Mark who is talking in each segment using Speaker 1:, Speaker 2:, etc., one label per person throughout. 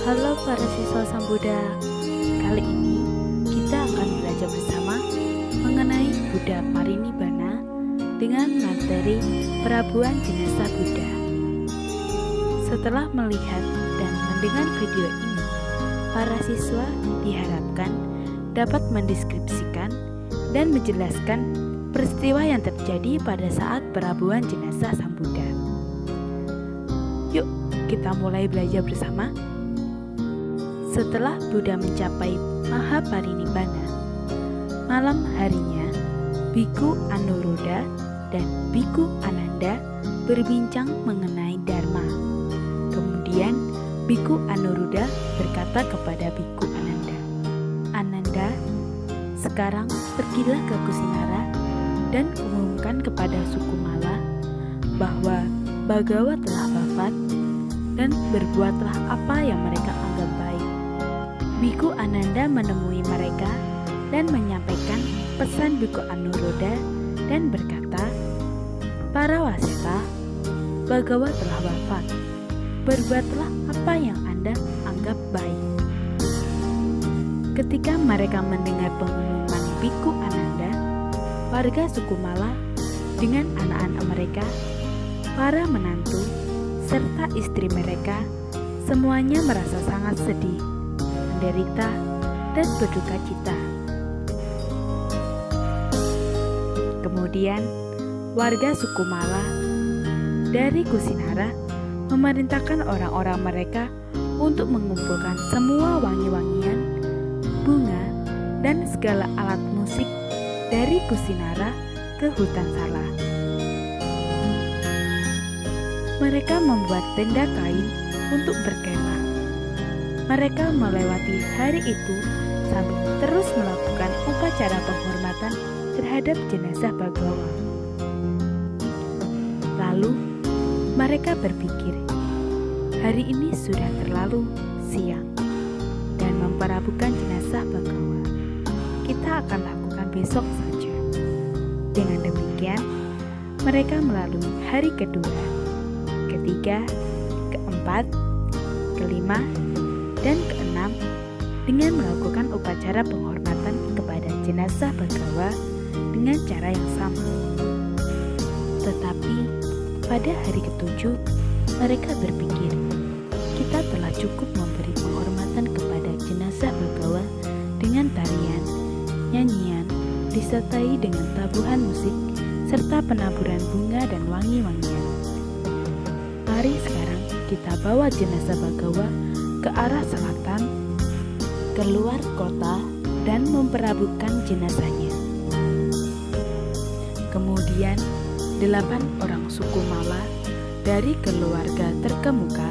Speaker 1: Halo para siswa Sang Buddha, kali ini kita akan belajar bersama mengenai Buddha Parinibbana dengan materi perabuan jenazah Buddha. Setelah melihat dan mendengar video ini, para siswa diharapkan dapat mendeskripsikan dan menjelaskan peristiwa yang terjadi pada saat perabuan jenazah Sang Buddha. Yuk, kita mulai belajar bersama. Setelah Buddha mencapai Mahaparinibbana, malam harinya Biku Anuruddha dan Biku Ananda berbincang mengenai Dharma. Kemudian Biku Anuruddha berkata kepada Biku Ananda, "Ananda, sekarang pergilah ke Kusinara dan umumkan kepada suku Mala bahwa Bagawa telah wafat dan berbuatlah apa yang mereka anggap baik." Biku Ananda menemui mereka dan menyampaikan pesan Biku Anuruddha dan berkata, "Para wasita, Bagawa telah wafat. Berbuatlah apa yang Anda anggap baik." Ketika mereka mendengar pengumuman Biku Ananda, warga suku Mala dengan anak-anak mereka, para menantu, serta istri mereka, semuanya merasa sangat sedih, menderita, dan berduka cita. Kemudian, warga suku Mala dari Kusinara memerintahkan orang-orang mereka untuk mengumpulkan semua wangi-wangian, bunga, dan segala alat musik dari Kusinara ke hutan Sala. Mereka membuat tenda kain untuk berkemah. Mereka melewati hari itu sambil terus melakukan upacara penghormatan terhadap jenazah Bagawa. Lalu mereka berpikir, hari ini sudah terlalu siang dan memperabukan jenazah Bagawa. Kita akan lakukan besok saja. Dengan demikian, mereka melalui hari kedua, ketiga, keempat, kelima, dan keenam dengan melakukan upacara penghormatan kepada jenazah Bagawa dengan cara yang sama. Tetapi pada hari ketujuh, mereka berpikir, kita telah cukup memberi penghormatan kepada jenazah Bagawa dengan tarian, nyanyian, disertai dengan tabuhan musik, serta penaburan bunga dan wangi-wangian. Mari sekarang kita bawa jenazah Bagawa ke arah selatan, keluar kota, dan memperabukan jenazahnya. Kemudian 8 orang suku Mala dari keluarga terkemuka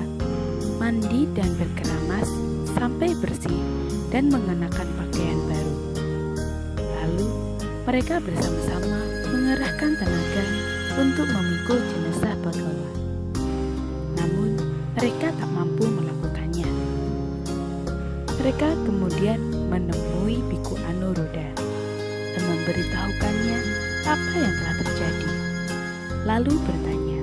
Speaker 1: mandi dan berkeramas sampai bersih dan mengenakan pakaian baru. Lalu mereka bersama-sama mengerahkan tenaga untuk memikul jenazah Bagawa. Namun mereka tak mampu melakukannya. Mereka kemudian menemui Biku Anuruddha dan memberitahukannya apa yang telah terjadi. Lalu bertanya,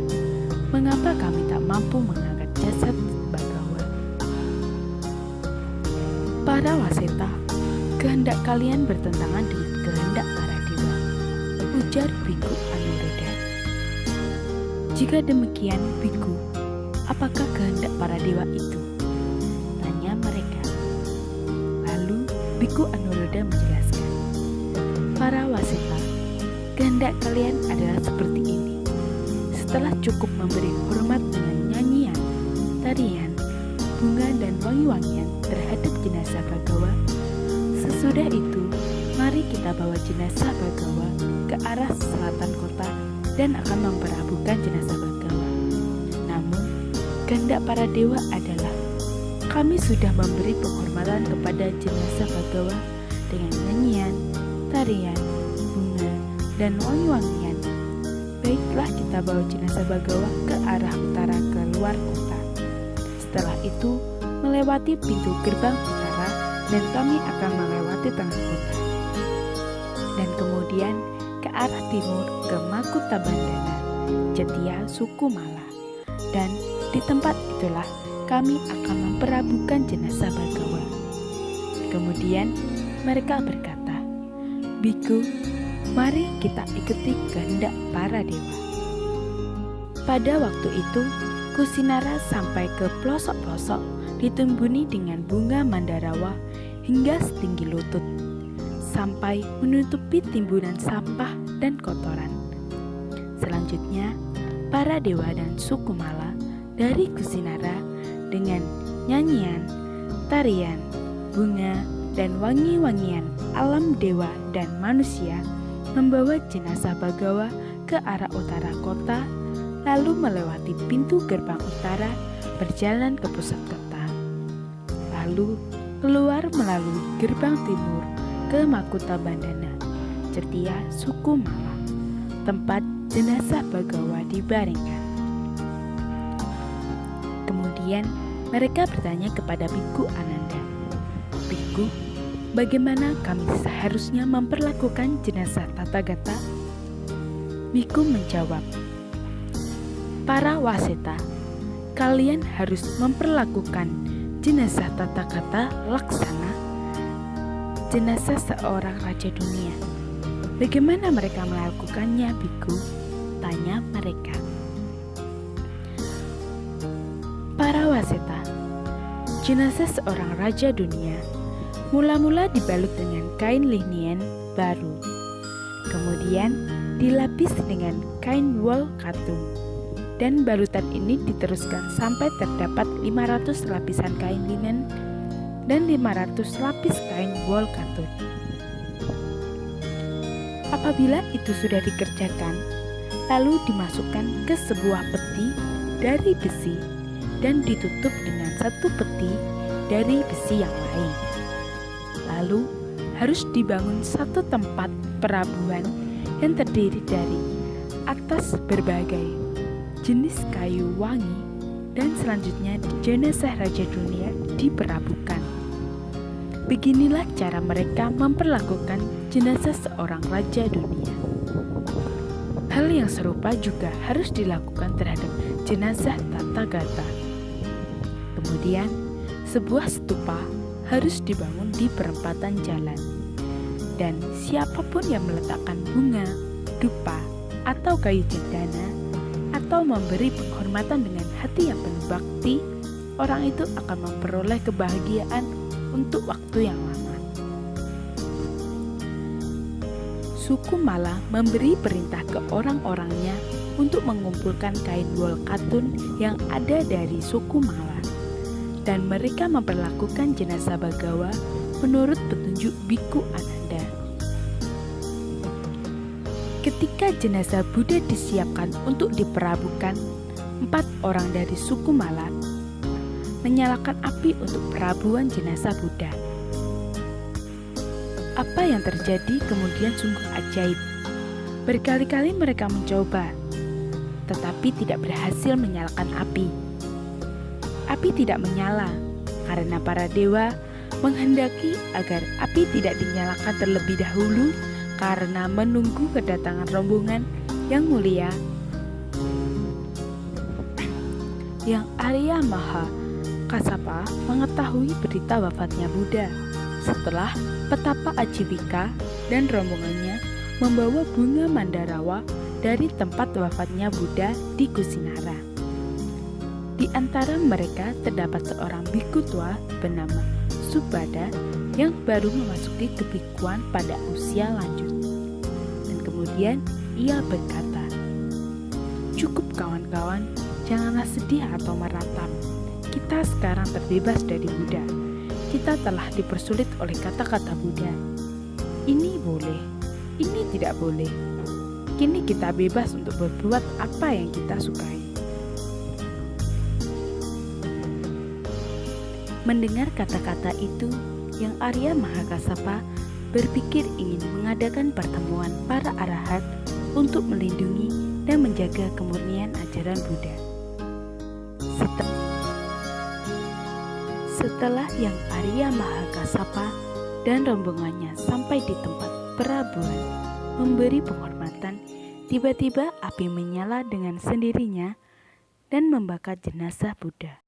Speaker 1: mengapa kami tak mampu mengangkat jasad Bagawa? Para wasita, kehendak kalian bertentangan dengan kehendak para dewa, ujar Biku Anuruddha. Jika demikian, Biku, apakah kehendak para dewa itu? Tanya mereka. Lalu Biku Anuruddha menjelaskan, para wasita, kehendak kalian adalah seperti ini. Setelah cukup memberi hormat dengan nyanyian, tarian, bunga, dan wangi-wangian terhadap jenazah Bagawa, sesudah itu mari kita bawa jenazah Bagawa ke arah selatan kota dan akan memperabukan jenazah Bagawa. Namun, kehendak para dewa adalah kami sudah memberi penghormatan kepada jenazah Bagawa dengan nyanyian, tarian, bunga, dan wangi-wangian. Baiklah kita bawa jenazah Bagawa ke arah utara keluar kota. Setelah itu, melewati pintu gerbang utara dan kami akan melewati tengah kota. Dan kemudian ke arah timur ke Makuttabandana, Cetia suku Mala. Dan di tempat itulah kami akan memperabukan jenazah Bagawa." Kemudian mereka berkata, "Biku, mari kita ikuti kehendak para dewa." Pada waktu itu, Kusinara sampai ke pelosok-pelosok ditumbuni dengan bunga mandarawa hingga setinggi lutut, sampai menutupi timbunan sampah dan kotoran. Selanjutnya, para dewa dan suku Mala dari Kusinara dengan nyanyian, tarian, bunga, dan wangi-wangian alam dewa dan manusia membawa jenazah Bagawa ke arah utara kota, lalu melewati pintu gerbang utara berjalan ke pusat kota, lalu keluar melalui gerbang timur ke Makuta Bandana, Cetia suku Mala, tempat jenazah Bagawa dibaringkan. Kemudian mereka bertanya kepada Biku Ananda, "Biku, bagaimana kami seharusnya memperlakukan jenazah Tathagata?" Biku menjawab, "Para waseta, kalian harus memperlakukan jenazah Tathagata laksana jenazah seorang raja dunia." "Bagaimana mereka melakukannya, Biku?" tanya mereka. "Para waseta, jenazah seorang raja dunia mula-mula dibalut dengan kain linen baru, kemudian dilapis dengan kain wol katun, dan balutan ini diteruskan sampai terdapat 500 lapisan kain linen dan 500 lapis kain wol katun. Apabila itu sudah dikerjakan, lalu dimasukkan ke sebuah peti dari besi dan ditutup dengan satu peti dari besi yang lain. Lalu harus dibangun satu tempat perabuan yang terdiri dari atas berbagai jenis kayu wangi, dan selanjutnya jenazah raja dunia diperabukan. Beginilah cara mereka memperlakukan jenazah seorang raja dunia. Hal yang serupa juga harus dilakukan terhadap jenazah Tathagata. Kemudian, sebuah stupa harus dibangun di perempatan jalan, dan siapapun yang meletakkan bunga, dupa, atau kayu cendana, atau memberi penghormatan dengan hati yang penuh bakti, orang itu akan memperoleh kebahagiaan untuk waktu yang lama. Suku Mala memberi perintah ke orang-orangnya untuk mengumpulkan kain wol katun yang ada dari suku Mala, dan mereka memperlakukan jenazah Bagawa menurut petunjuk Biku Ananda. Ketika jenazah Buddha disiapkan untuk diperabukan, 4 orang dari suku Mala menyalakan api untuk perabuan jenazah Buddha. Apa yang terjadi kemudian sungguh ajaib. Berkali-kali mereka mencoba, tetapi tidak berhasil menyalakan api. Api tidak menyala karena para dewa menghendaki agar api tidak dinyalakan terlebih dahulu karena menunggu kedatangan rombongan yang mulia yang Arya Maha Kasapa mengetahui berita wafatnya Buddha setelah petapa Ajivika dan rombongannya membawa bunga mandarawa dari tempat wafatnya Buddha di Kusinara. Di antara mereka terdapat seorang biku tua bernama Subhada yang baru memasuki kebikuan pada usia lanjut. Dan kemudian ia berkata, "Cukup kawan-kawan, janganlah sedih atau meratap. Kita sekarang terbebas dari Buddha. Kita telah dipersulit oleh kata-kata Buddha. Ini boleh, ini tidak boleh. Kini kita bebas untuk berbuat apa yang kita sukai." Mendengar kata-kata itu, yang Arya Mahakasapa berpikir ingin mengadakan pertemuan para arahat untuk melindungi dan menjaga kemurnian ajaran Buddha. Setelah yang Arya Mahakasapa dan rombongannya sampai di tempat perabuan memberi penghormatan, tiba-tiba api menyala dengan sendirinya dan membakar jenazah Buddha.